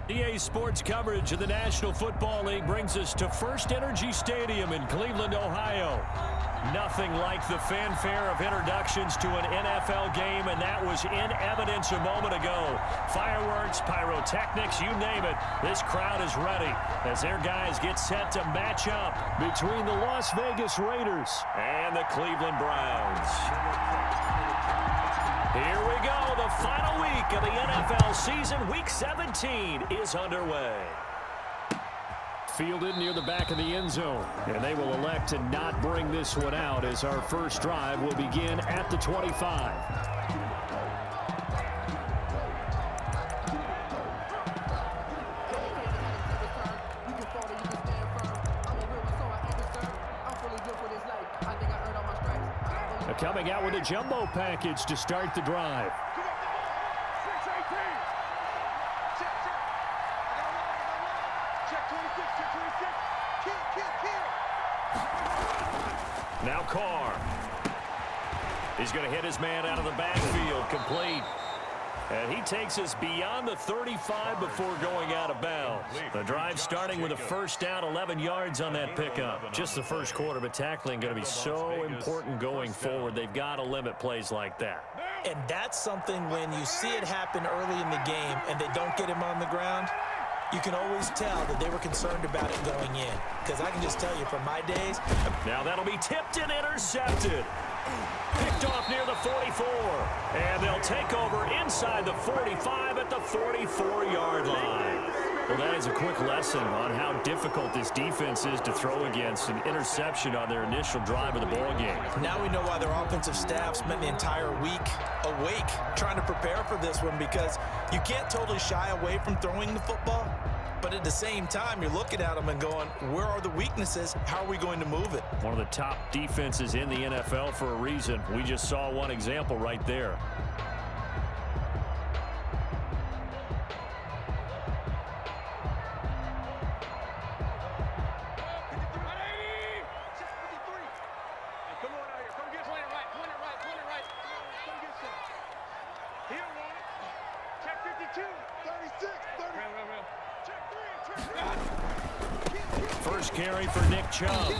EA Sports coverage of the National Football League brings us to First Energy Stadium in Cleveland, Ohio. Nothing like the fanfare of introductions to an NFL game, and that was in evidence a moment ago. Fireworks, pyrotechnics, you name it. This crowd is ready as their guys get set to match up between the Las Vegas Raiders and the Cleveland Browns. Here we go. The final week of the NFL season. Week 17 is underway. Fielded near the back of the end zone. And they will elect to not bring this one out as our first drive will begin at the 25. Coming out with a jumbo package to start the drive. Now Carr. He's going to hit his man out of the backfield, complete. And he takes us beyond the 35 before going out of bounds. The drive starting with a first down, 11 yards on that pickup. Just the first quarter, but tackling going to be so important going forward. They've got to limit plays like that. And that's something when you see it happen early in the game and they don't get him on the ground, you can always tell that they were concerned about it going in. Because I can just tell you from my days. Now that'll be tipped and intercepted. Picked off near the 44. And they'll take over inside the 45 at the 44-yard line. Well, that is a quick lesson on how difficult this defense is to throw against. An interception on their initial drive of the ballgame. Now we know why their offensive staff spent the entire week awake trying to prepare for this one, because you can't totally shy away from throwing the football. But at the same time, you're looking at them and going, where are the weaknesses? How are we going to move it? One of the top defenses in the NFL for a reason. We just saw one example right there. First carry for Nick Chubb.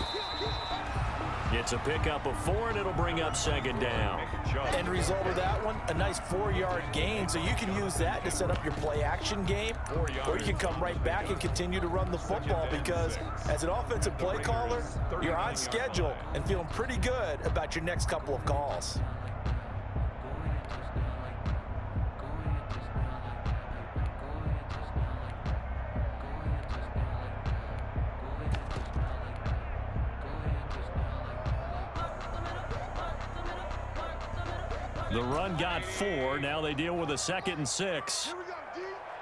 Gets a pickup of 4, and it'll bring up second down. End result of that one, a nice 4-yard gain. So you can use that to set up your play-action game, or you can come right back and continue to run the football, because as an offensive play caller, you're on schedule and feeling pretty good about your next couple of calls. The run got 4. Now they deal with a 2nd and 6. Here we go, D.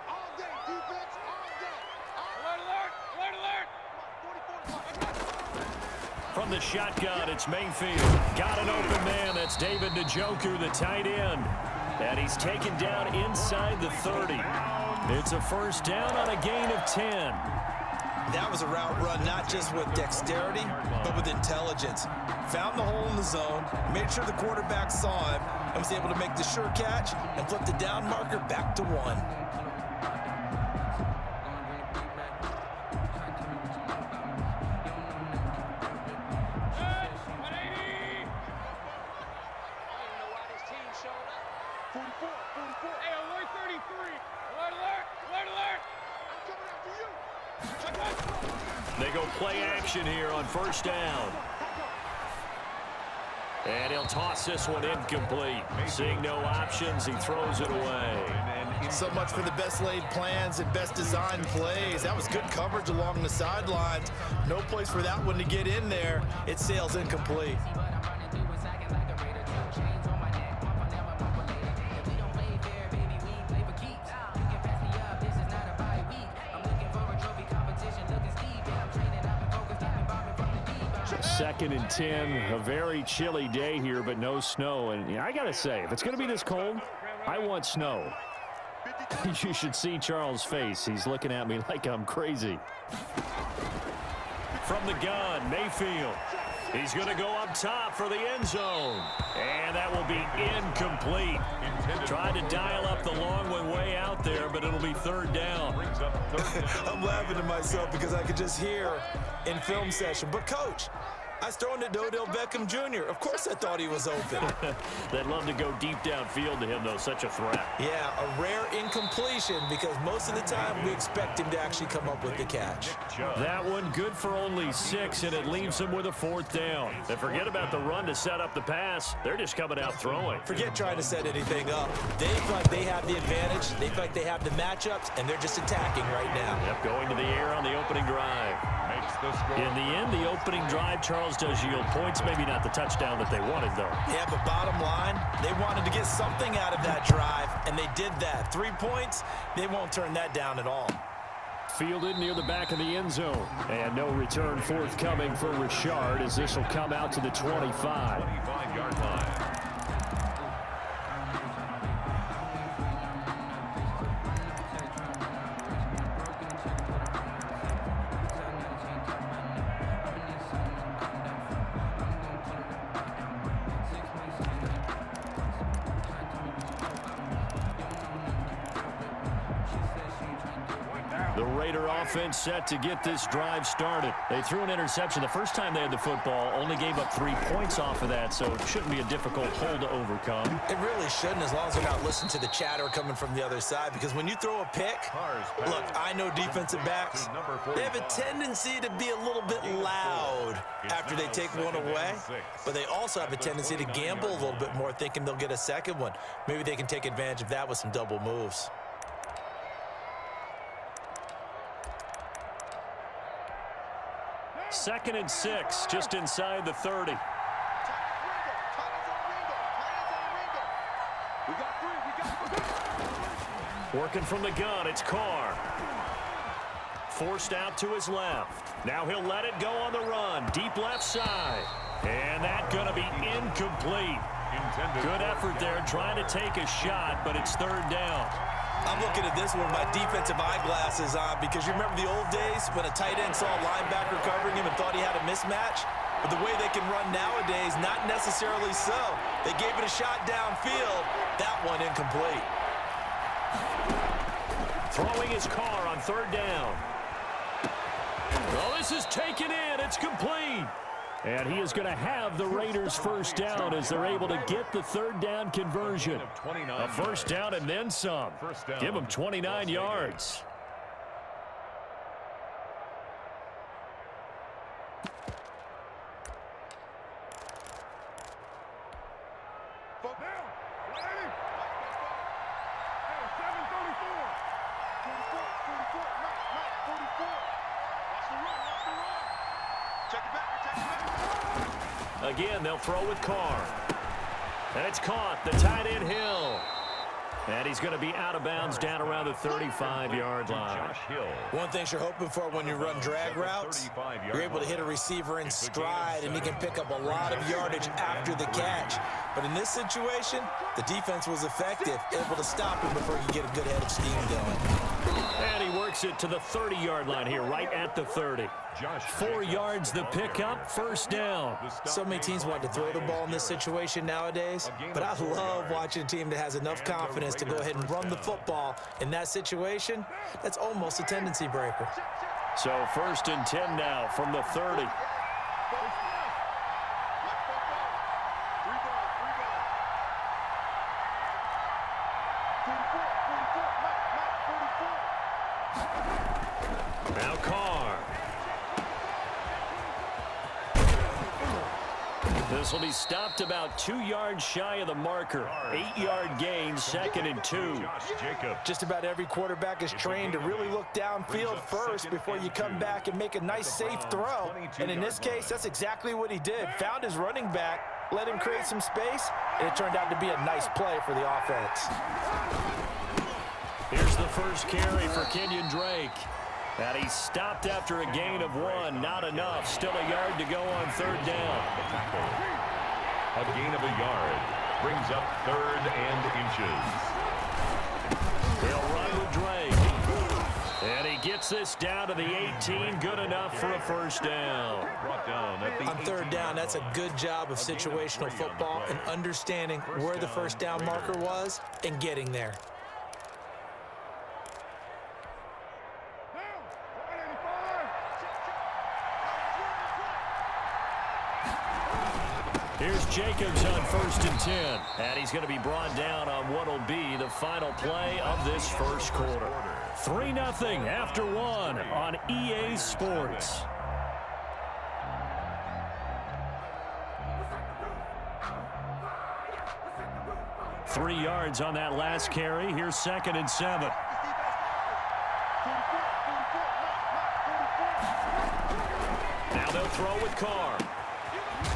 All day, defense, all day. Alert, alert! From the shotgun, it's Mayfield. Got an open man. That's David Njoku, the tight end. And he's taken down inside the 30. It's a first down on a gain of 10. That was a route run not just with dexterity, but with intelligence. Found the hole in the zone, made sure the quarterback saw him, and was able to make the sure catch and flip the down marker back to 1. They go play action here on first down. And he'll toss this one incomplete. Seeing no options, he throws it away. So much for the best laid plans and best designed plays. That was good coverage along the sidelines. No place for that one to get in there. It sails incomplete. Second and 10, a very chilly day here, but no snow. And I got to say, if it's going to be this cold, I want snow. You should see Charles' face. He's looking at me like I'm crazy. From the gun, Mayfield. He's going to go up top for the end zone. And that will be incomplete. Tried to dial up the long one way out there, but it'll it'll be third down. I'm laughing to myself because I could just hear in film session. But, Coach, I was throwing it to Odell Beckham Jr. Of course I thought he was open. They'd love to go deep downfield to him, though. Such a threat. Yeah, a rare incompletion because most of the time we expect him to actually come up with the catch. That one good for only 6, and it leaves him with a 4th down. And forget about the run to set up the pass. They're just coming out throwing. Forget trying to set anything up. They feel like they have the advantage. They feel like they have the matchups, and they're just attacking right now. Yep, going to the air on the opening drive. In the end, the opening drive, Charles, does yield points. Maybe not the touchdown that they wanted, though. Yeah, but bottom line, they wanted to get something out of that drive, and they did that. 3 points, they won't turn that down at all. Fielded near the back of the end zone. And no return forthcoming for Richard as this will come out to the 25. 25-yard line. The Raider offense set to get this drive started. They threw an interception the first time they had the football, only gave up 3 points off of that, so it shouldn't be a difficult hole to overcome. It really shouldn't, as long as they're not listening to the chatter coming from the other side, because when you throw a pick, look, I know defensive backs, they have a tendency to be a little bit loud after they take one away, but they also have a tendency to gamble a little bit more, thinking they'll get a second one. Maybe they can take advantage of that with some double moves. Second and 6, just inside the 30. Working from the gun, it's Carr. Forced out to his left. Now he'll let it go on the run. Deep left side. And that's going to be incomplete. Good effort there, trying to take a shot, but it's third down. I'm looking at this one with my defensive eyeglasses on because you remember the old days when a tight end saw a linebacker covering him and thought he had a mismatch? But the way they can run nowadays, not necessarily so. They gave it a shot downfield. That one incomplete. Throwing his Carr on third down. Well, this is taken in. It's complete. And he is going to have the Raiders first down as they're able to get the third down conversion. A first down and then some. Give them 29 yards. Again, they'll throw with Carr. And it's caught. The tight end Hill. And he's going to be out of bounds down around the 35-yard line. One thing you're hoping for when you run drag routes, you're able to hit a receiver in stride, and he can pick up a lot of yardage after the catch. But in this situation, the defense was effective, able to stop him before he could get a good head of steam going. And he works it to the 30-yard line here, right at the 30. 4 yards the pickup, first down. So many teams want to throw the ball in this situation nowadays, but I love watching a team that has enough confidence to go ahead and run the football. In that situation, that's almost a tendency breaker. So first and 10 now from the 30. Now Carr. This will be stopped about 2 yards shy of the marker. 8-yard gain, second and 2. Just about every quarterback is trained to really look downfield first before you come back and make a nice, safe throw. And in this case, that's exactly what he did. Found his running back, let him create some space, and it turned out to be a nice play for the offense. Here's the first carry for Kenyon Drake. And he stopped after a gain of 1. Not enough. Still a yard to go on third down. A gain of a yard brings up 3rd and inches. He'll run with Drake. And he gets this down to the 18. Good enough for a first down. Brought down at the On third down, that's a good job of situational football and understanding where the first down marker was and getting there. Here's Jacobs on 1st and 10. And he's going to be brought down on what will be the final play of this first quarter. 3-0 after 1 on EA Sports. Three yards on that last carry. Here's 2nd and 7. Now they'll throw with Carr.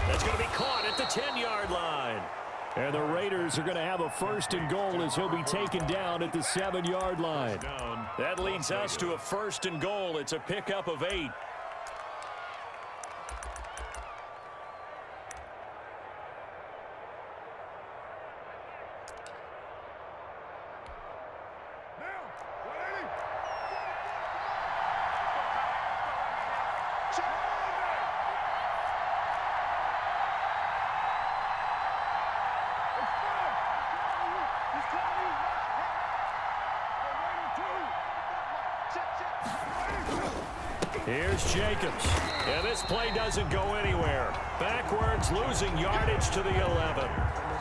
That's going to be caught at the 10-yard line. And the Raiders are going to have a 1st and goal as he'll be taken down at the 7-yard line. That leads us to a 1st and goal. It's a pickup of 8. Here's Jacobs. And this play doesn't go anywhere. Backwards, losing yardage to the 11.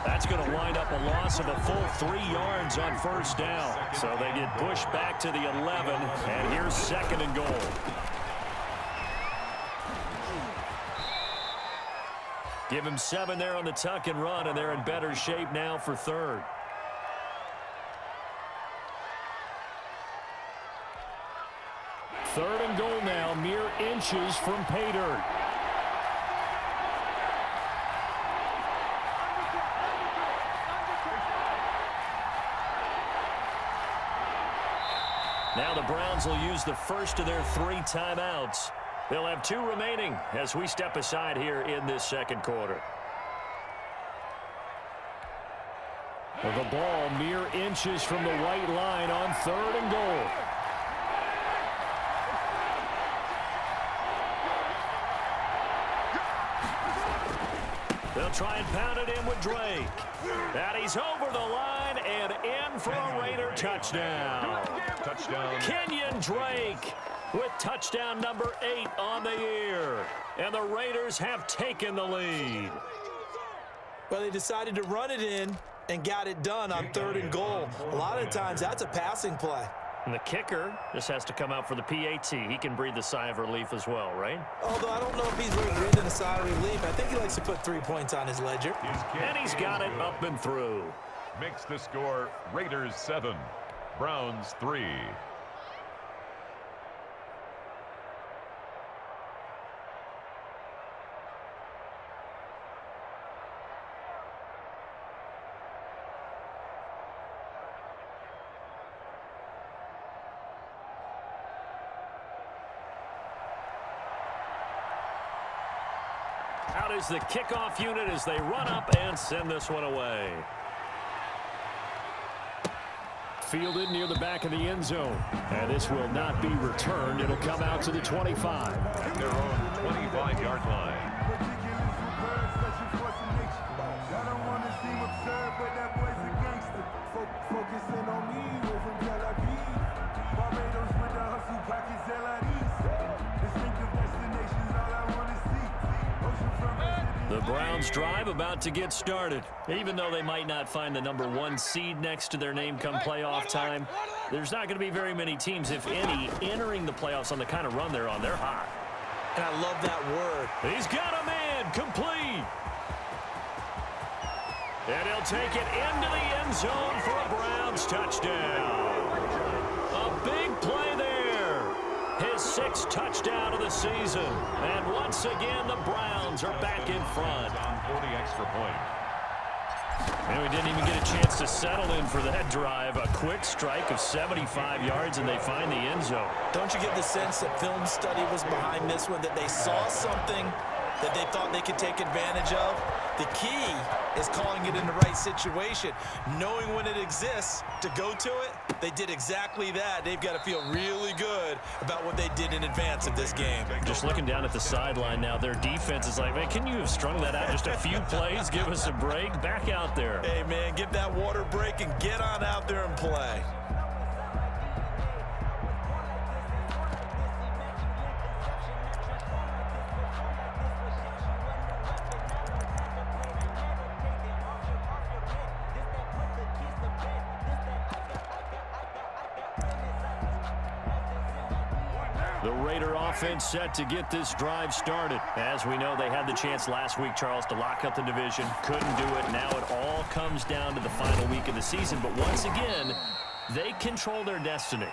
That's going to wind up a loss of a full 3 yards on 1st down. So they get pushed back to the 11, and here's 2nd and goal. Give him 7 there on the tuck and run, and they're in better shape now for 3rd. Third and goal now, mere inches from pay dirt. Now the Browns will use the first of their 3 timeouts. They'll have 2 remaining as we step aside here in this second quarter. The ball mere inches from the white line on 3rd and goal. They'll try and pound it in with Drake. And he's over the line and in for a Raider touchdown. Kenyon Drake with touchdown number 8 on the year. And the Raiders have taken the lead. Well, they decided to run it in and got it done on 3rd and goal. A lot of times that's a passing play. And the kicker just has to come out for the PAT. He can breathe a sigh of relief as well, right? Although I don't know if he's really breathing a sigh of relief. I think he likes to put 3 points on his ledger. And he's got it up and through. Makes the score Raiders 7, Browns 3. Out is the kickoff unit as they run up and send this one away. Fielded near the back of the end zone. And this will not be returned. It'll come out to the 25. At their own 25-yard line. The Browns drive about to get started. Even though they might not find the number 1 seed next to their name come playoff time, there's not going to be very many teams, if any, entering the playoffs on the kind of run they're on. They're hot. And I love that word. He's got a man complete. And he'll take it into the end zone for a Browns touchdown. A big play there. His 6th touchdown of the season. And once again, the Browns are back in front. For the extra point. And we didn't even get a chance to settle in for that drive. A quick strike of 75 yards, and they find the end zone. Don't you get the sense that film study was behind this one, that they saw something that they thought they could take advantage of? The key is calling it in the right situation, knowing when it exists to go to it. They did exactly that. They've got to feel really good about what they did in advance of this game. Just looking down at the sideline now, their defense is like, man, can you have strung that out just a few plays? Give us a break. Back out there. Hey, man, give that water break and get on out there and play. The Raider offense set to get this drive started. As we know, they had the chance last week, Charles, to lock up the division. Couldn't do it. Now it all comes down to the final week of the season. But once again, they control their destiny.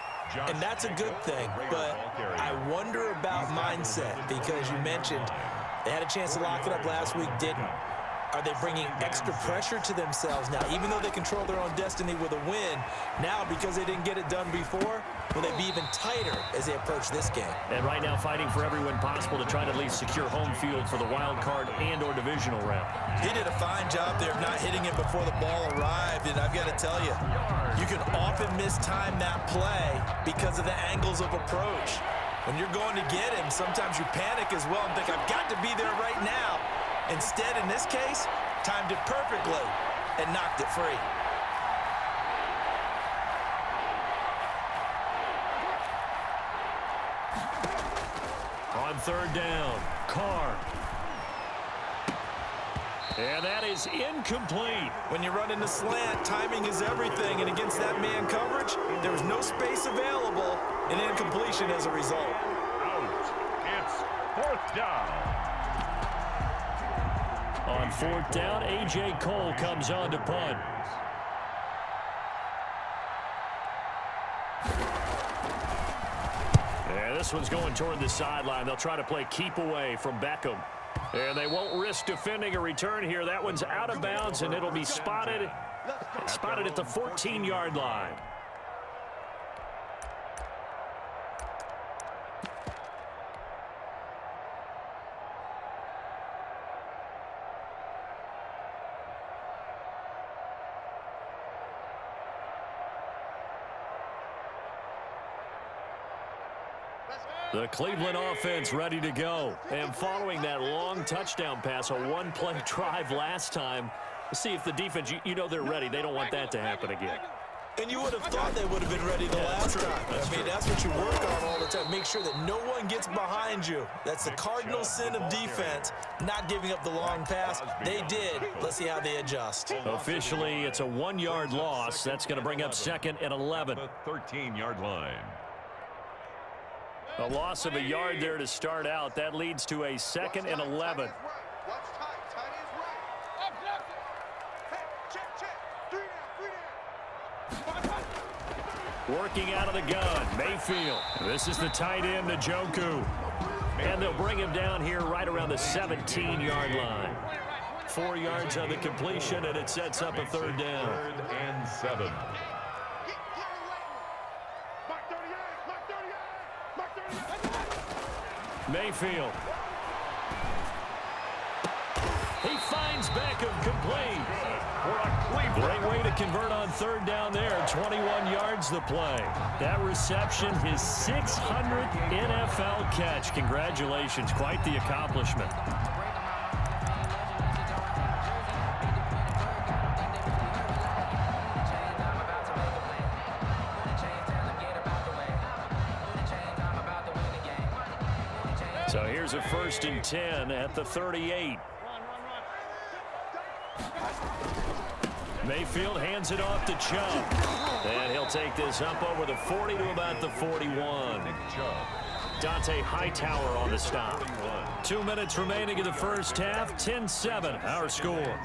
And that's a good thing, but I wonder about mindset because you mentioned they had a chance to lock it up last week, didn't. Are they bringing extra pressure to themselves now? Even though they control their own destiny with a win, now because they didn't get it done before, will they be even tighter as they approach this game? And right now fighting for every win possible to try to at least secure home field for the wild card and or divisional round. He did a fine job there of not hitting it before the ball arrived, and I've got to tell you, you can often mistime that play because of the angles of approach. When you're going to get him, sometimes you panic as well and think, I've got to be there right now. Instead, in this case, timed it perfectly and knocked it free. On third down, Carr. And that is incomplete. When you run in the slant, timing is everything, and against that man coverage, there was no space available, and incompletion as a result. Out. It's fourth down. On fourth down, A.J. Cole comes on to punt. Yeah, this one's going toward the sideline. They'll try to play keep away from Beckham. And they won't risk defending a return here. That one's out of bounds, and it'll be spotted at the 14-yard line. The Cleveland offense ready to go. And following that long touchdown pass, a one-play drive last time, see if the defense, you know they're ready. They don't want that to happen again. And you would have thought they would have been ready the last time. I mean, that's what you work on all the time. Make sure that no one gets behind you. That's the cardinal sin of defense, not giving up the long pass. They did. Let's see how they adjust. Officially, it's a 1-yard loss. That's going to bring up 2nd and 11. The 13-yard line. A loss of a yard there to start out. That leads to a 2nd and 11. Working out of the gun, Mayfield. This is the tight end, Njoku. And they'll bring him down here right around the 17-yard line. 4 yards on the completion, and it sets up a third down. 3rd and 7. Mayfield. He finds Beckham complete. Great way to convert on third down there. 21 yards the play. That reception, his 600th NFL catch. Congratulations. Quite the accomplishment. So here's a 1st and 10 at the 38. Mayfield hands it off to Chubb. And he'll take this up over the 40 to about the 41. Dante Hightower on the stop. 2 minutes remaining in the first half. 10-7, our score.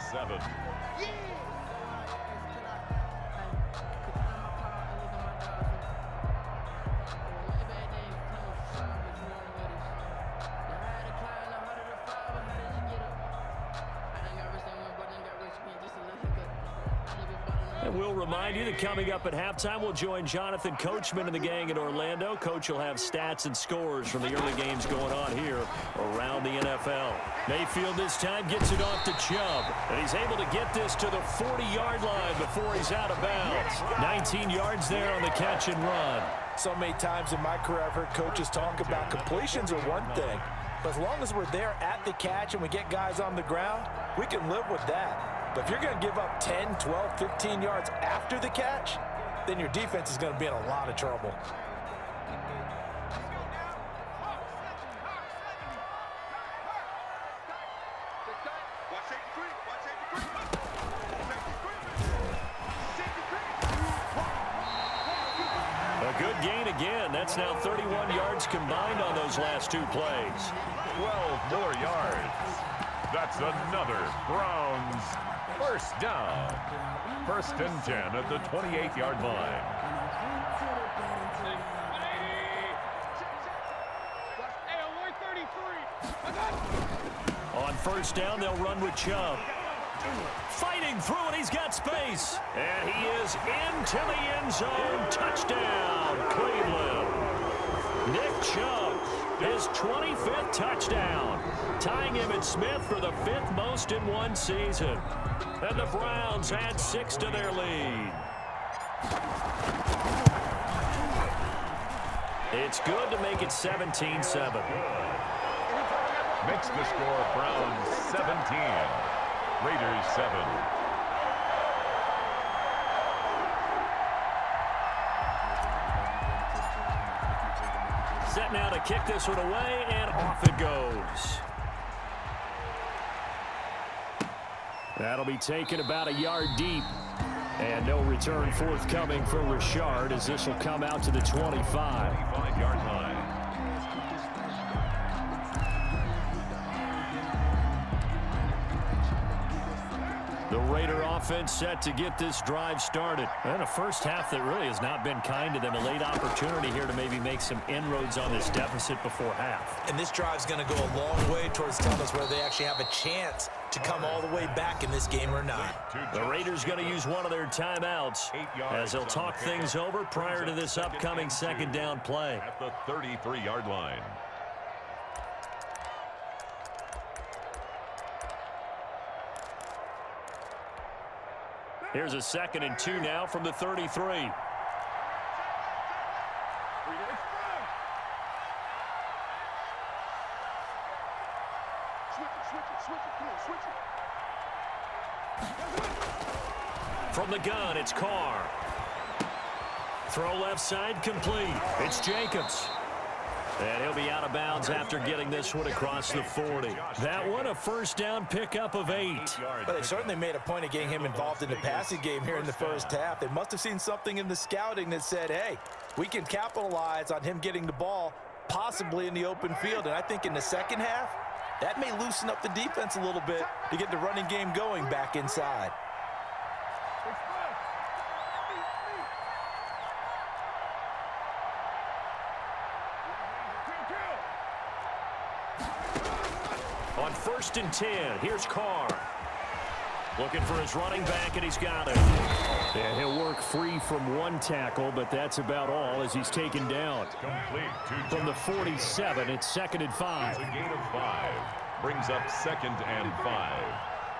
And we'll remind you that coming up at halftime, we'll join Jonathan Coachman and the gang in Orlando. Coach will have stats and scores from the early games going on here around the NFL. Mayfield this time gets it off to Chubb, and he's able to get this to the 40-yard line before he's out of bounds. 19 yards there on the catch and run. So many times in my career, I've heard coaches talk about completions are one thing, but as long as we're there at the catch and we get guys on the ground, we can live with that. But if you're going to give up 10, 12, 15 yards after the catch, then your defense is going to be in a lot of trouble. A A good gain again. That's now 31 yards combined on those last 2 plays. 12 more yards. That's another Browns first down. 1st and 10 at the 28-yard line. On 1st down, they'll run with Chubb. Fighting through, and he's got space. And he is into the end zone. Touchdown, Cleveland. Nick Chubb, his 25th touchdown, tying Emmitt Smith for the 5th most in one season. And the Browns add 6 to their lead. It's good to make it 17-7. Makes the score Browns 17, Raiders 7. Set now to kick this one away, and off it goes. That'll be taken about a yard deep. And no return forthcoming for Richard, as this will come out to the 25. 25-yard line. The Raider offense set to get this drive started. And a first half that really has not been kind to them. A late opportunity here to maybe make some inroads on this deficit before half. And this drive's going to go a long way towards telling us whether they actually have a chance to come all the way back in this game or not. The Raiders going to use one of their timeouts as they'll talk things over prior to this upcoming 2nd down play. At the 33-yard line. Here's a 2nd and 2 now from the 33. Switch it, come on, switch it. From the gun, it's Carr. Throw left side, complete. It's Jacobs. And he'll be out of bounds after getting this one across the 40. That one, a 1st down pickup of 8. But they certainly made a point of getting him involved in the passing game here in the first half. They must have seen something in the scouting that said, hey, we can capitalize on him getting the ball possibly in the open field. And I think in the second half, that may loosen up the defense a little bit to get the running game going back inside. On 1st and 10, here's Carr. Looking for his running back, and he's got it. And he'll work free from one tackle, but that's about all as he's taken down. Complete to From the 47, it's 2nd and 5. a gain of 5. Brings up 2nd and 5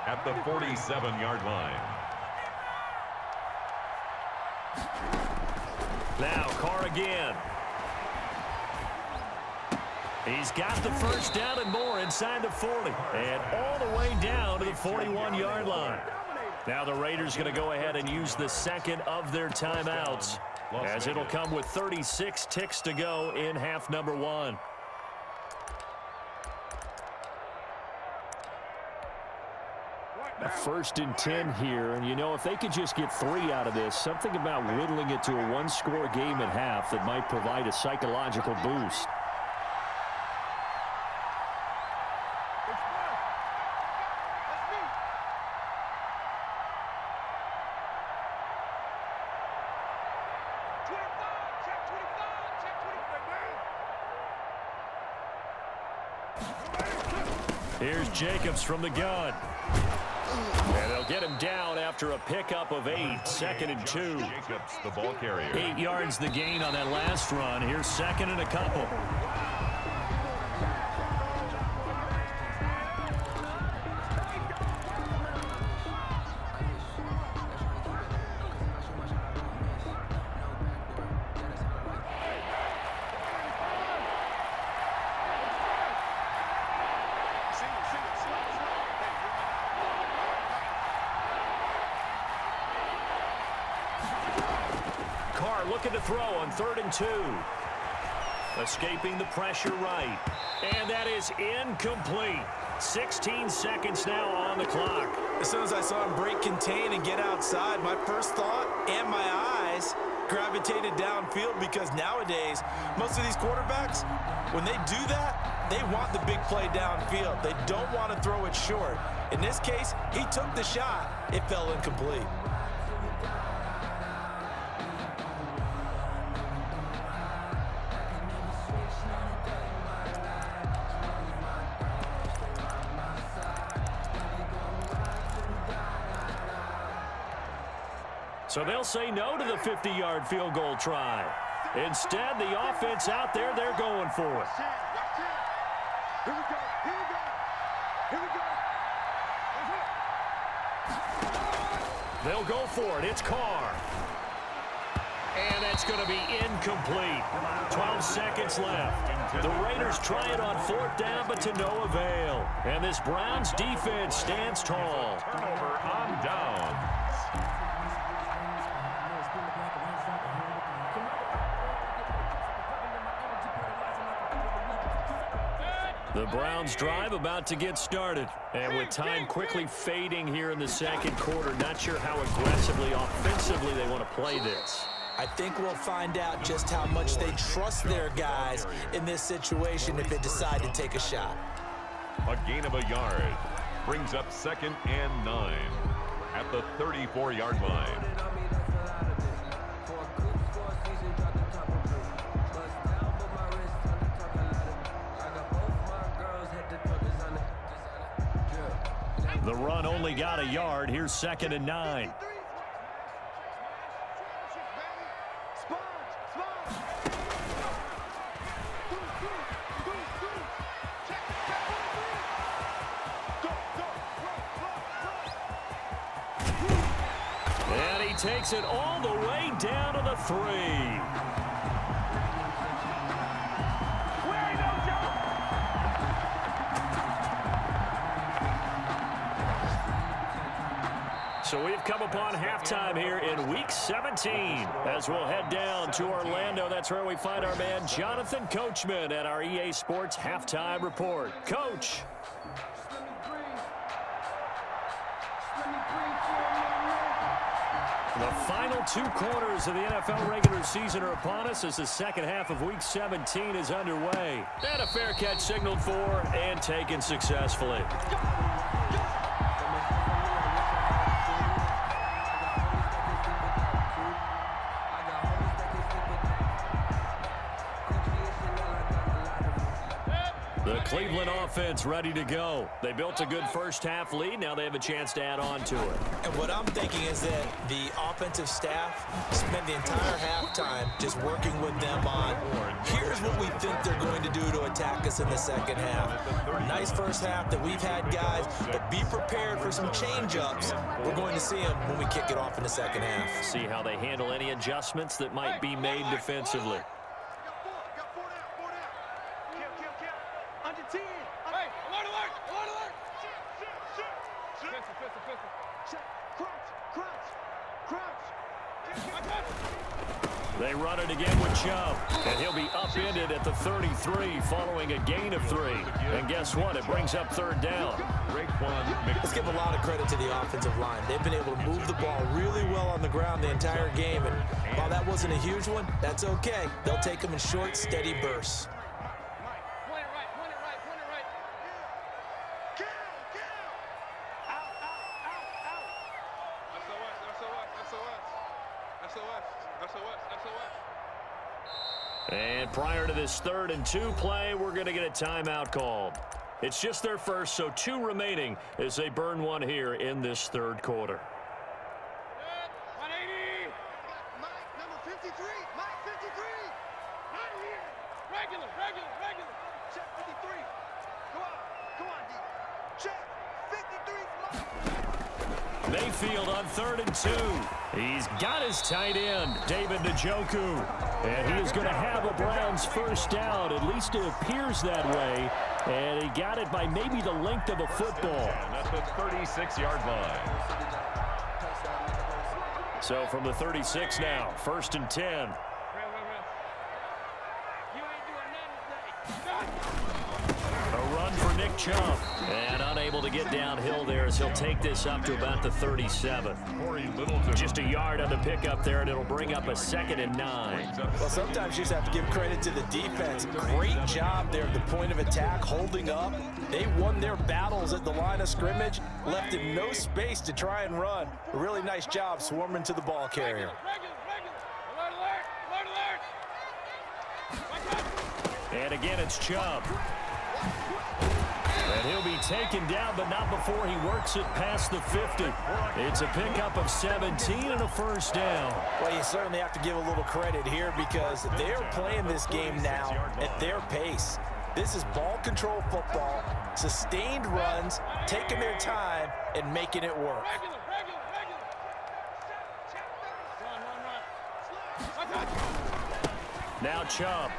at the 47-yard line. Now Carr again. He's got the 1st down and more inside the 40. And all the way down to the 41-yard line. Now the Raiders going to go ahead and use the 2nd of their timeouts, as it'll come with 36 ticks to go in half number 1. A 1st and 10 here, and you know, if they could just get 3 out of this, something about whittling it to a 1-score game at half that might provide a psychological boost. Here's Jacobs from the gun. And they'll get him down after a pickup of 8. 2nd and 2. Jacobs, the ball carrier. 8 yards the gain on that last run. Here's 2nd and a couple. Carr looking to throw on 3rd and 2. Escaping the pressure right. And that is incomplete. 16 seconds now on the clock. As soon as I saw him break contain and get outside, my first thought and my eyes gravitated downfield because nowadays, most of these quarterbacks, when they do that, they want the big play downfield. They don't want to throw it short. In this case, he took the shot. It fell incomplete. So they'll say no to the 50-yard field goal try. Instead, the offense out there, they're going for it. Here we go. Here we go. Here we go. They'll go for it. It's Carr. And that's going to be incomplete. 12 seconds left. The Raiders try it on 4th down, but to no avail. And this Browns defense stands tall. Turnover on downs. The Browns drive about to get started. And with time quickly fading here in the second quarter, not sure how aggressively, offensively they want to play this. I think we'll find out just how much they trust their guys in this situation if they decide to take a shot. A gain of a yard brings up 2nd and 9 at the 34-yard line. The run only got a yard. Here's 2nd and 9. And he takes it all the way down to the 3. So we've come upon halftime here in Week 17 as we'll head down to Orlando. That's where we find our man Jonathan Coachman at our EA Sports Halftime Report. Coach. The final 2 quarters of the NFL regular season are upon us as the second half of Week 17 is underway. And a fair catch signaled for and taken successfully. The Cleveland offense ready to go. They built a good first-half lead. Now they have a chance to add on to it. And what I'm thinking is that the offensive staff spent the entire halftime just working with them on, here's what we think they're going to do to attack us in the second half. Nice first half that we've had, guys, but be prepared for some change-ups. We're going to see them when we kick it off in the second half. See how they handle any adjustments that might be made defensively. They run it again with Chubb, and he'll be upended at the 33 following a gain of 3. And guess what? It brings up 3rd down. Let's give a lot of credit to the offensive line. They've been able to move the ball really well on the ground the entire game, and while that wasn't a huge one, that's okay. They'll take them in short, steady bursts. And prior to this 3rd and 2 play, we're going to get a timeout called. It's just their first, so 2 remaining as they burn one here in this 3rd quarter. 180. Mike, number 53. Mike, 53. Not here. Regular. Check 53. Come on, D. Check 53. Mayfield on 3rd and 2. He's got his tight end, David Njoku. And he is going to have a Browns first down. At least it appears that way. And he got it by maybe the length of a football. At the 36-yard line. So from the 36 now, 1st and 10. A run for Nick Chubb. And unable to get downhill there as he'll take this up to about the 37. Just a yard on the pickup there, and it'll bring up a 2nd and 9. Well, sometimes you just have to give credit to the defense. Great job there at the point of attack, holding up. They won their battles at the line of scrimmage, left him no space to try and run. A really nice job swarming to the ball carrier. And again, it's Chubb. And he'll be taken down, but not before he works it past the 50. It's a pickup of 17 and a first down. Well, you certainly have to give a little credit here because they're playing this game now at their pace. This is ball control football, sustained runs, taking their time and making it work. Now Chubb.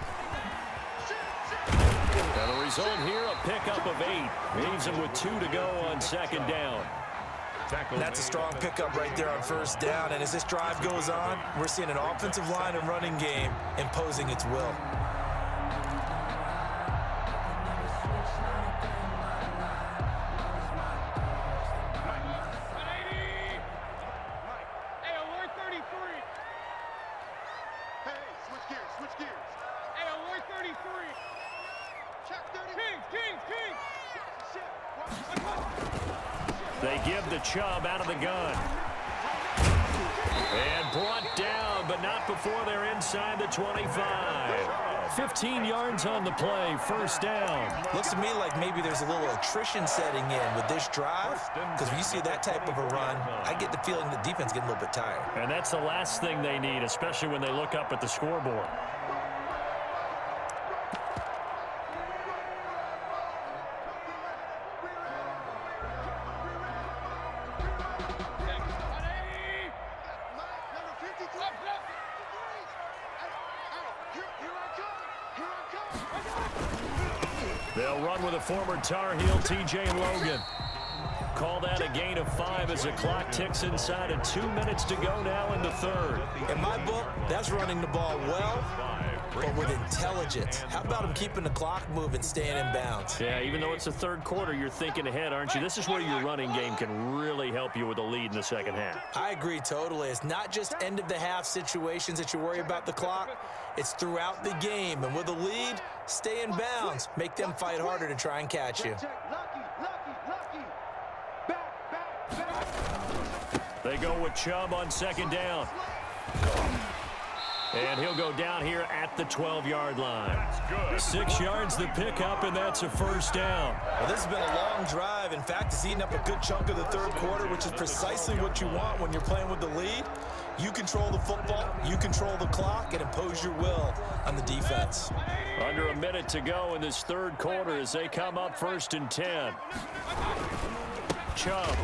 And the result here, a pickup of 8. Leaves him with 2 to go on 2nd down. That's a strong pickup right there on 1st down. And as this drive goes on, we're seeing an offensive line and running game imposing its will. They give the Chubb out of the gun. And brought down, but not before they're inside the 25. 15 yards on the play, 1st down. Looks to me like maybe there's a little attrition setting in with this drive, because when you see that type of a run, I get the feeling the defense getting a little bit tired. And that's the last thing they need, especially when they look up at the scoreboard. They'll run with a former Tar Heel, T.J. Logan. Called out a gain of 5 as the clock ticks inside of 2 minutes to go now in the 3rd. In my book, that's running the ball well, but with intelligence. How about him keeping the clock moving, staying in bounds? Yeah, even though it's the 3rd quarter, you're thinking ahead, aren't you? This is where your running game can really help you with a lead in the 2nd half. I agree totally. It's not just end-of-the-half situations that you worry about the clock. It's throughout the game. And with a lead, stay in bounds. Make them fight harder to try and catch you. They go with Chubb on 2nd down. And he'll go down here at the 12-yard line. 6 yards the pickup, and that's a 1st down. Well, this has been a long drive. In fact, it's eating up a good chunk of the 3rd quarter, which is precisely what you want when you're playing with the lead. You control the football, you control the clock, and impose your will on the defense. Under a minute to go in this 3rd quarter as they come up 1st and 10. Chubb.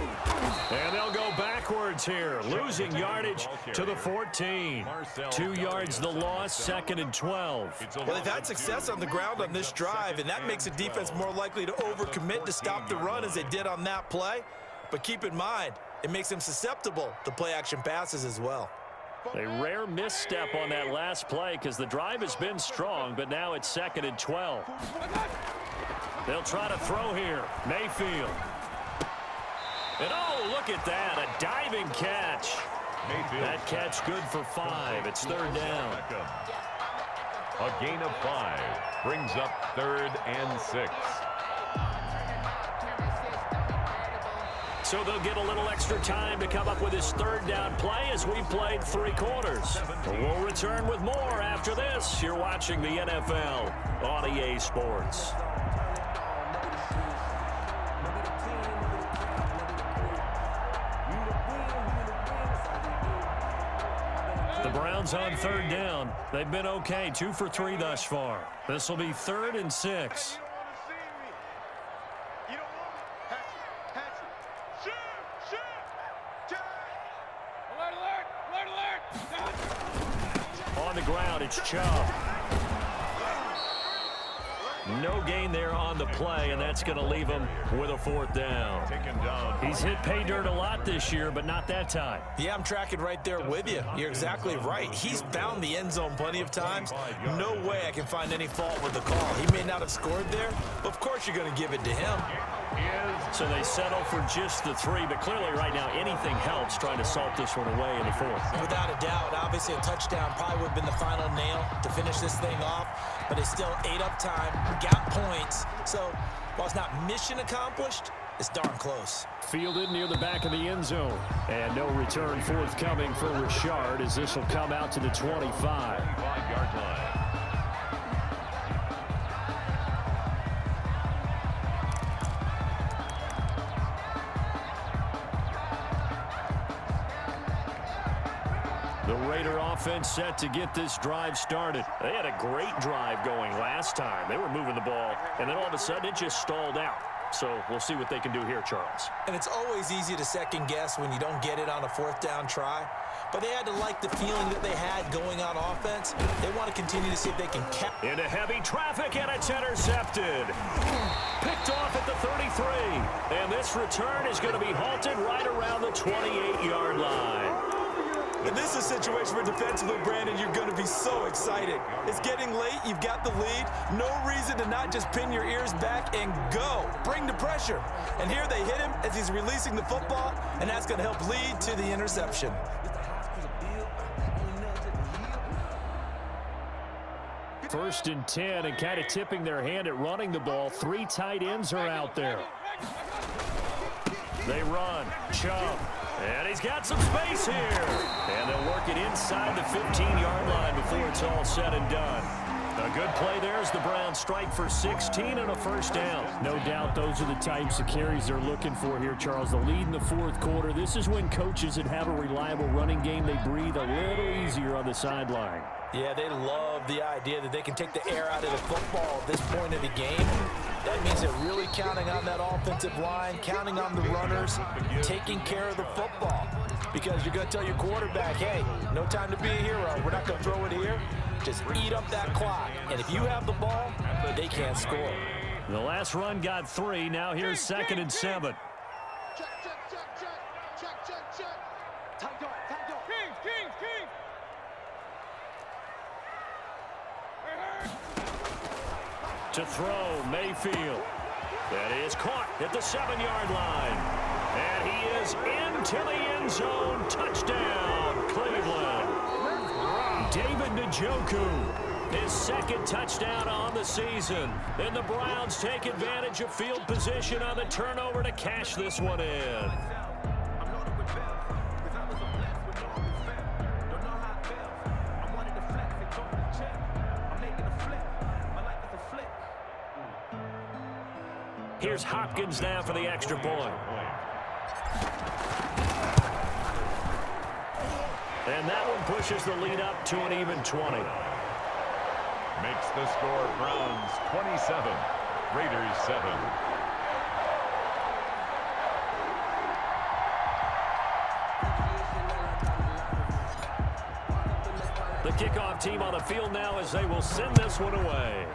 And they'll go backwards here, losing yardage to the 14. 2 yards the loss, 2nd and 12. Well, they've had success on the ground on this drive, and that makes the defense more likely to overcommit to stop the run as they did on that play. But keep in mind, it makes them susceptible to play-action passes as well. A rare misstep on that last play because the drive has been strong, but now it's 2nd and 12. They'll try to throw here. Mayfield. And oh, look at that, a diving catch. That catch good for 5. It's 3rd down. A gain of 5 brings up 3rd and 6. So they'll get a little extra time to come up with his 3rd down play as we played 3 quarters. We'll return with more after this. You're watching the NFL on EA Sports. The Browns on 3rd down. They've been okay, 2 for 3 thus far. This will be 3rd and 6. On the ground, it's Chubb. No gain there on the play, and that's going to leave him with a 4th down. Taken down. He's hit pay dirt a lot this year, but not that time. Yeah, I'm tracking right there with you. You're exactly right. He's found the end zone plenty of times. No way I can find any fault with the call. He may not have scored there, but of course you're going to give it to him. So they settle for just the 3, but clearly right now anything helps trying to salt this one away in the 4th. Without a doubt, obviously a touchdown probably would have been the final nail to finish this thing off, but it's still ate up time, got points. So while it's not mission accomplished, it's darn close. Fielded near the back of the end zone. And no return forthcoming for Richard as this will come out to the 25. 5-yard line. The Raider offense set to get this drive started. They had a great drive going last time. They were moving the ball, and then all of a sudden it just stalled out. So we'll see what they can do here, Charles. And it's always easy to second guess when you don't get it on a 4th down try. But they had to like the feeling that they had going on offense. They want to continue to see if they can catch. Into heavy traffic, and it's intercepted. Picked off at the 33. And this return is going to be halted right around the 28-yard line. And this is a situation where defensively, Brandon, you're going to be so excited. It's getting late. You've got the lead. No reason to not just pin your ears back and go. Bring the pressure. And here they hit him as he's releasing the football, and that's going to help lead to the interception. First and 10, and kind of tipping their hand at running the ball. 3 tight ends are out there. They run. Chubb. And he's got some space here. And they'll work it inside the 15-yard line before it's all said and done. A good play there as the Browns strike for 16 and a 1st down. No doubt those are the types of carries they're looking for here, Charles. The lead in the 4th quarter. This is when coaches that have a reliable running game, they breathe a little easier on the sideline. Yeah, they love the idea that they can take the air out of the football at this point of the game. That means they're really counting on that offensive line, counting on the runners, taking care of the football. Because you're going to tell your quarterback, hey, no time to be a hero. We're not going to throw it here. Just eat up that clock. And if you have the ball, they can't score. The last run got 3. Now here's 2nd and 7. Check, check, check, check. Check, check, check. Tight dog, tight dog. King. To throw, Mayfield. That is caught at the 7-yard line. And he is into the end zone. Touchdown, Cleveland. David Njoku, his 2nd touchdown on the season. And the Browns take advantage of field position on the turnover to cash this one in. Here's Hopkins now for the extra point. And that one pushes the lead up to an even 20. Makes the score Browns 27, Raiders 7. The kickoff team on the field now as they will send this one away.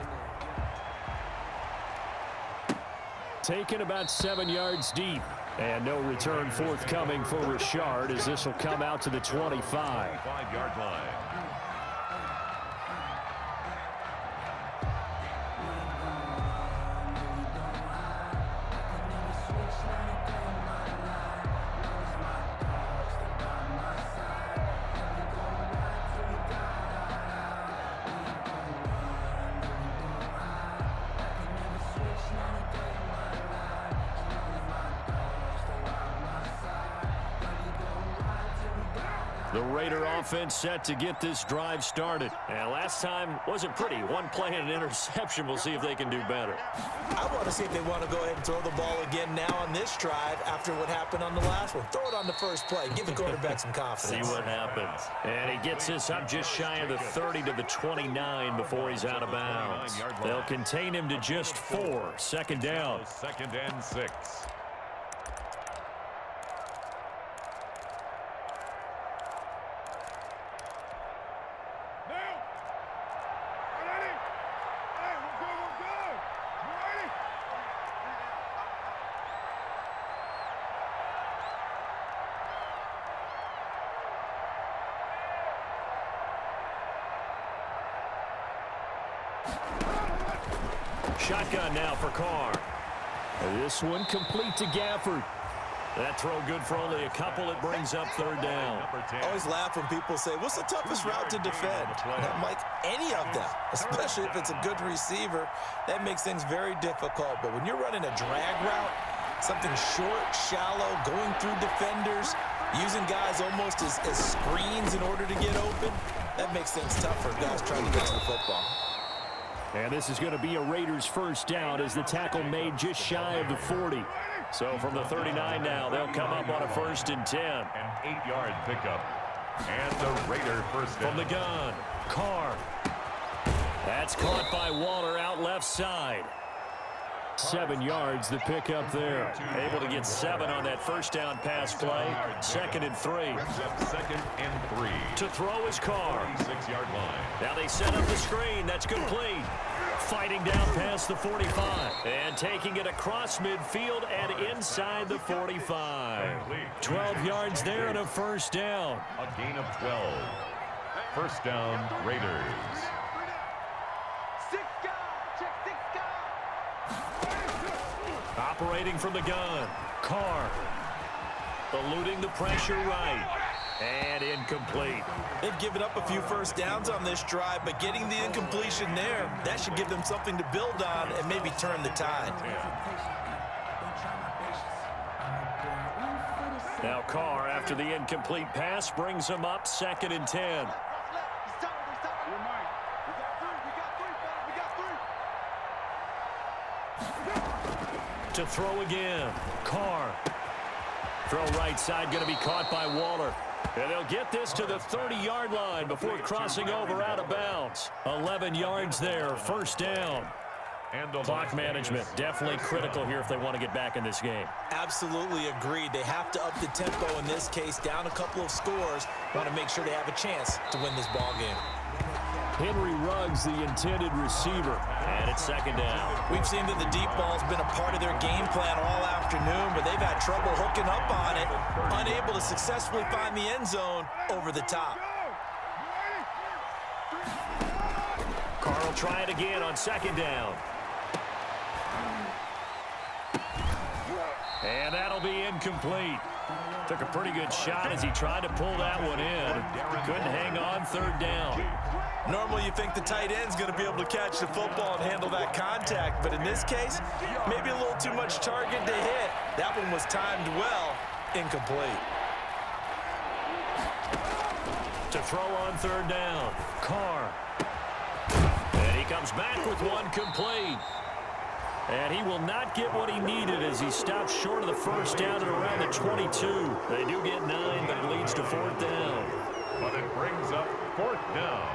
Taken about 7 yards deep. And no return forthcoming for Richard as this will come out to the 25. 5-yard line. The Raider offense set to get this drive started. And last time wasn't pretty. One play and an interception. We'll see if they can do better. I want to see if they want to go ahead and throw the ball again now on this drive after what happened on the last one. Throw it on the first play. Give the quarterback some confidence. See what happens. And he gets this up just shy of the 30 to the 29 before he's out of bounds. They'll contain him to just 4. 2nd down. 2nd and 6. Shotgun now for Carr. This one complete to Gafford. That throw good for only a couple. It brings up third down. I always laugh when people say, what's the toughest route to defend? And I'm like, any of them, especially if it's a good receiver. That makes things very difficult. But when you're running a drag route, something short, shallow, going through defenders, using guys almost as screens in order to get open, that makes things tough for guys trying to get to the football. And this is going to be a Raiders first down as the tackle made just shy of the 40. So from the 39 now, they'll come up on a 1st and 10. An 8-yard pickup. And the Raider first down. From the gun, Carr. That's caught by Waller out left side. 7 yards the pickup there. Able to get 7 on that first down pass play. 2nd and 3. 2nd and 3. To throw his Carr. 6-yard line. Now they set up the screen. That's complete. Fighting down past the 45. And taking it across midfield and inside the 45. 12 yards there and a first down. A gain of 12. First down, Raiders. 6 guys. Check 6 guys. Operating from the gun. Carr. Eluding the pressure right. And incomplete. They've given up a few first downs on this drive, but getting the incompletion there, that should give them something to build on and maybe turn the tide. Now Carr, after the incomplete pass, brings him up 2nd and 10. To throw again. Carr. Throw right side, going to be caught by Waller. And they'll get this to the 30-yard line before crossing over out of bounds. 11 yards there, first down. And Clock management, definitely critical here if they want to get back in this game. Absolutely agreed. They have to up the tempo in this case, down a couple of scores. Want to make sure they have a chance to win this ball game. Henry Ruggs, the intended receiver, and it's 2nd down. We've seen that the deep ball's been a part of their game plan all afternoon, but they've had trouble hooking up on it, unable to successfully find the end zone over the top. Carr will try it again on 2nd down. And that'll be incomplete. Took a pretty good shot as he tried to pull that one in. Couldn't hang on 3rd down. Normally you think the tight end's going to be able to catch the football and handle that contact, but in this case, maybe a little too much target to hit. That one was timed well, incomplete. To throw on 3rd down, Carr. And he comes back with one complete. And he will not get what he needed as he stops short of the first down at around the 22. They do get 9, but it leads to 4th down. But it brings up 4th down.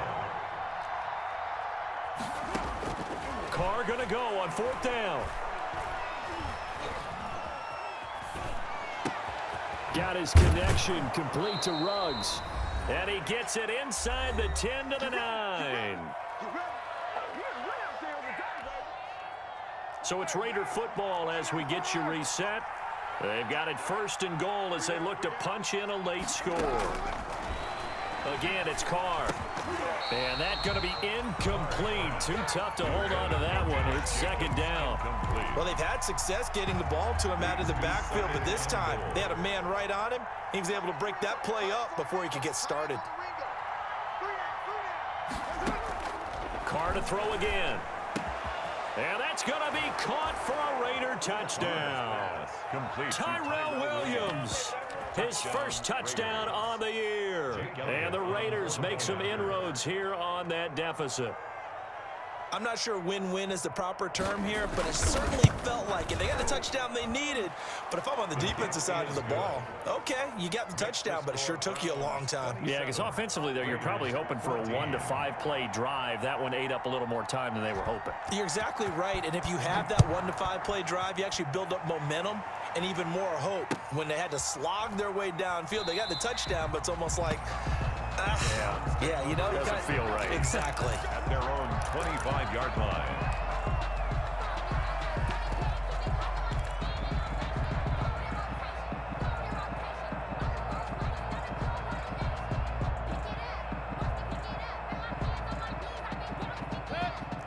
Carr going to go on 4th down. Got his connection complete to Ruggs. And he gets it inside the 10 to the 9. So it's Raider football as we get you reset. They've got it 1st and goal as they look to punch in a late score. Again, it's Carr. And that's going to be incomplete. Too tough to hold on to that one. It's 2nd down. Well, they've had success getting the ball to him out of the backfield, but this time they had a man right on him. He was able to break that play up before he could get started. Carr to throw again. And that's going to be caught for a Raider touchdown. Complete. Tyrell Williams, his first touchdown on the year. And the Raiders make some inroads here on that deficit. I'm not sure win-win is the proper term here, but it certainly felt like it. They got the touchdown they needed, but if I'm on the defensive side of the ball, okay, you got the touchdown, but it sure took you a long time. Yeah, because offensively, there, you're probably hoping for a 1 to 5 play drive. That one ate up a little more time than they were hoping. You're exactly right, and if you have that 1 to 5 play drive, you actually build up momentum and even more hope. When they had to slog their way downfield, they got the touchdown, but it's almost like, yeah, you know, doesn't feel right. Exactly. At their own 25-yard line.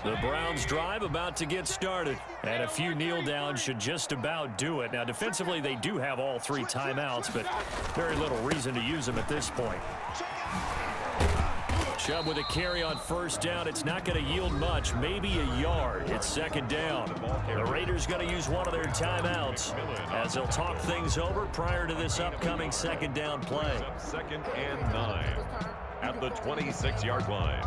The Browns Browns drive about to get started. And a few kneel downs should just about do it. Now, defensively, they do have all 3 timeouts, but very little reason to use them at this point. Chubb with a carry on first down. It's not going to yield much, maybe a yard. It's second down. The Raiders going to use one of their timeouts as they'll talk things over prior to this upcoming second down play. Second and 9 at the 26-yard line.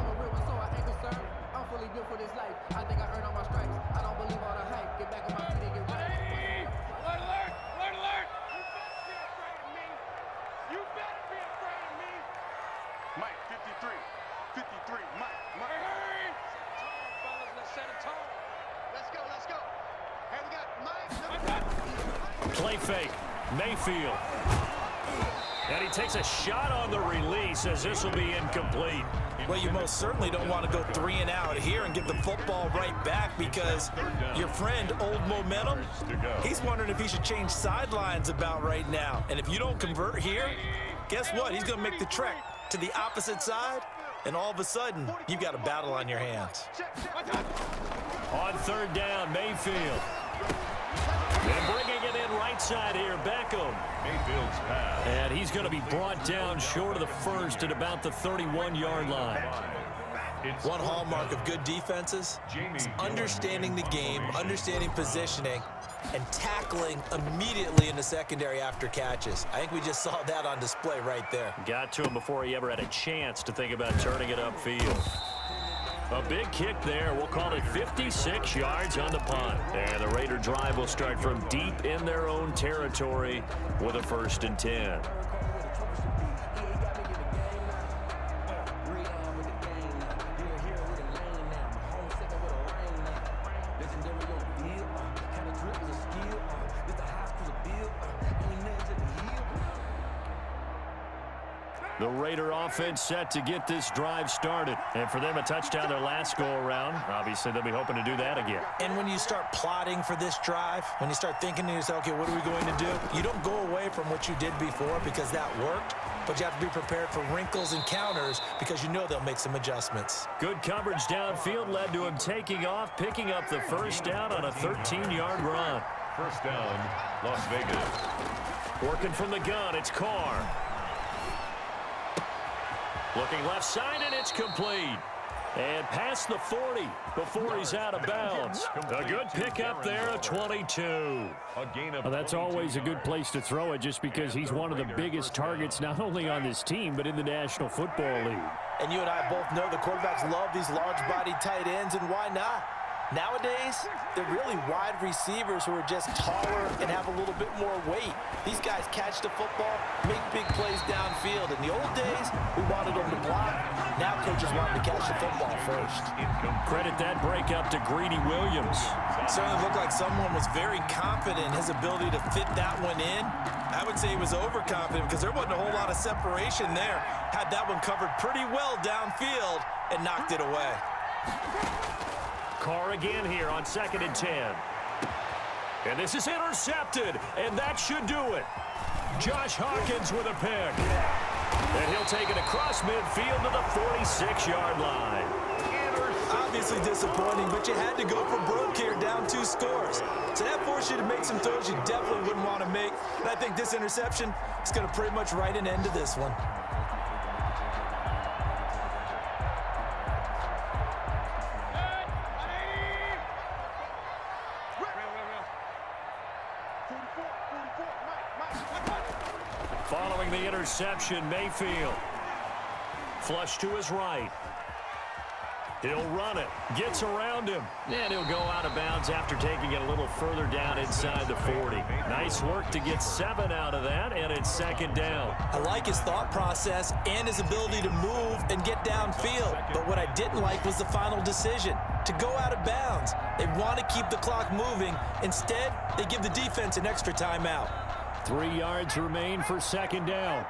Play fake. Mayfield. And he takes a shot on the release as this will be incomplete. Well, you most certainly don't want to go 3 and out here and give the football right back because your friend, Old Momentum, he's wondering if he should change sidelines about right now. And if you don't convert here, guess what? He's going to make the trek to the opposite side, and all of a sudden, you've got a battle on your hands. On third down, Mayfield. And bringing it in right side here, Beckham. Mayfield's pass. And he's going to be brought down short of the first at about the 31-yard line. One hallmark of good defenses is understanding the game, understanding positioning, and tackling immediately in the secondary after catches. I think we just saw that on display right there. Got to him before he ever had a chance to think about turning it upfield. A big kick there. We'll call it 56 yards on the punt. And the Raider drive will start from deep in their own territory with a 1st and 10. The Raider offense set to get this drive started. And for them, a touchdown their last go-around. Obviously, they'll be hoping to do that again. And when you start plotting for this drive, when you start thinking to yourself, okay, what are we going to do? You don't go away from what you did before because that worked, but you have to be prepared for wrinkles and counters because you know they'll make some adjustments. Good coverage downfield led to him taking off, picking up the first down on a 13-yard run. First down, Las Vegas. Working from the gun, it's Carr. Looking left side, and it's complete. And past the 40 before he's out of bounds. A good pickup there, a 22. Well, that's always a good place to throw it just because he's one of the biggest targets not only on this team but in the National Football League. And you and I both know the quarterbacks love these large-bodied tight ends, and why not? Nowadays, they're really wide receivers who are just taller and have a little bit more weight. These guys catch the football, make big plays downfield. In the old days, we wanted them to block. Now coaches want them to catch the football first. Credit that break up to Greedy Williams. Certainly looked like someone was very confident in his ability to fit that one in. I would say he was overconfident because there wasn't a whole lot of separation there. Had that one covered pretty well downfield and knocked it away. Carr again here on 2nd and 10. And this is intercepted, and that should do it. Josh Hawkins with a pick. And he'll take it across midfield to the 46-yard line. Obviously disappointing, but you had to go for broke here, down 2 scores. So that forced you to make some throws you definitely wouldn't want to make. And I think this interception is going to pretty much write an end to this one. Following the interception, Mayfield. Flush to his right. He'll run it. Gets around him. And he'll go out of bounds after taking it a little further down inside the 40. Nice work to get 7 out of that, and it's 2nd down. I like his thought process and his ability to move and get downfield. But what I didn't like was the final decision, to go out of bounds. They want to keep the clock moving. Instead, they give the defense an extra timeout. 3 yards remain for 2nd down.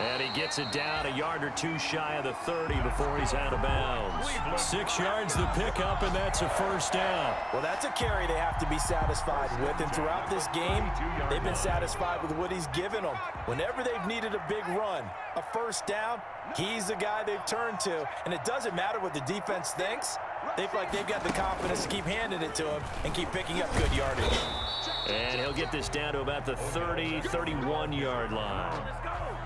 And he gets it down a yard or two shy of the 30 before he's out of bounds. 6 yards the pickup, and that's a first down. Well, that's a carry they have to be satisfied with, and throughout this game, they've been satisfied with what he's given them. Whenever they've needed a big run, a first down, he's the guy they've turned to, and it doesn't matter what the defense thinks. They feel like they've got the confidence to keep handing it to him and keep picking up good yardage. And he'll get this down to about the 30, 31-yard line.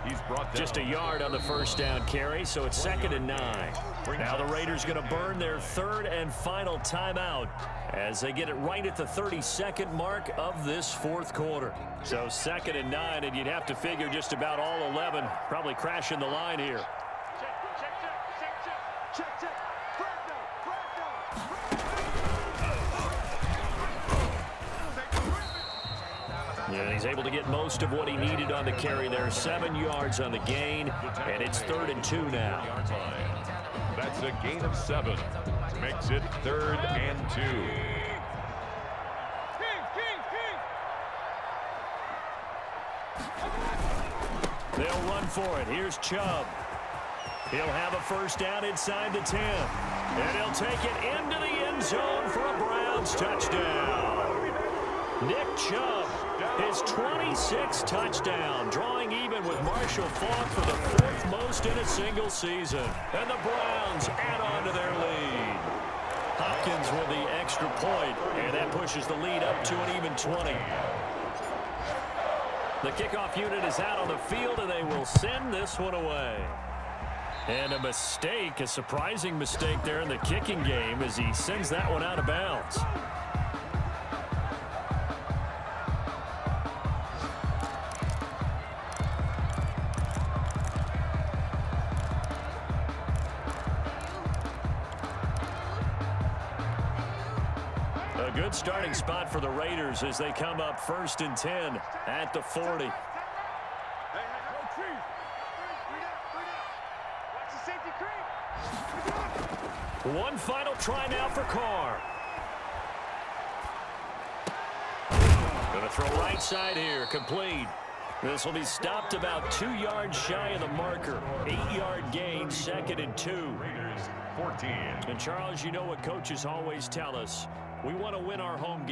He's brought down. Just a yard on the first down carry, so it's 2nd and 9. Now the Raiders going to burn their 3rd and final timeout as they get it right at the 32nd mark of this 4th quarter. So 2nd and 9, and you'd have to figure just about all 11 probably crashing the line here. Check. And he's able to get most of what he needed on the carry there. 7 yards on the gain, and it's 3rd and 2 now. That's a gain of 7. Makes it 3rd and 2. They'll run for it. Here's Chubb. He'll have a first down inside the 10. And he'll take it into the end zone for a Browns touchdown. Nick Chubb, his 26th touchdown, drawing even with Marshall Faulk for the 4th most in a single season. And the Browns add on to their lead. Hopkins with the extra point, and that pushes the lead up to an even 20. The kickoff unit is out on the field, and they will send this one away. And a mistake, a surprising mistake there in the kicking game as he sends that one out of bounds. A good starting spot for the Raiders as they come up 1st and 10 at the 40. One final try now for Carr. Going to throw right side here, complete. This will be stopped about 2 yards shy of the marker. 8-yard gain, 2nd and 2. Raiders 14. And Charles, you know what coaches always tell us. We want to win our home game.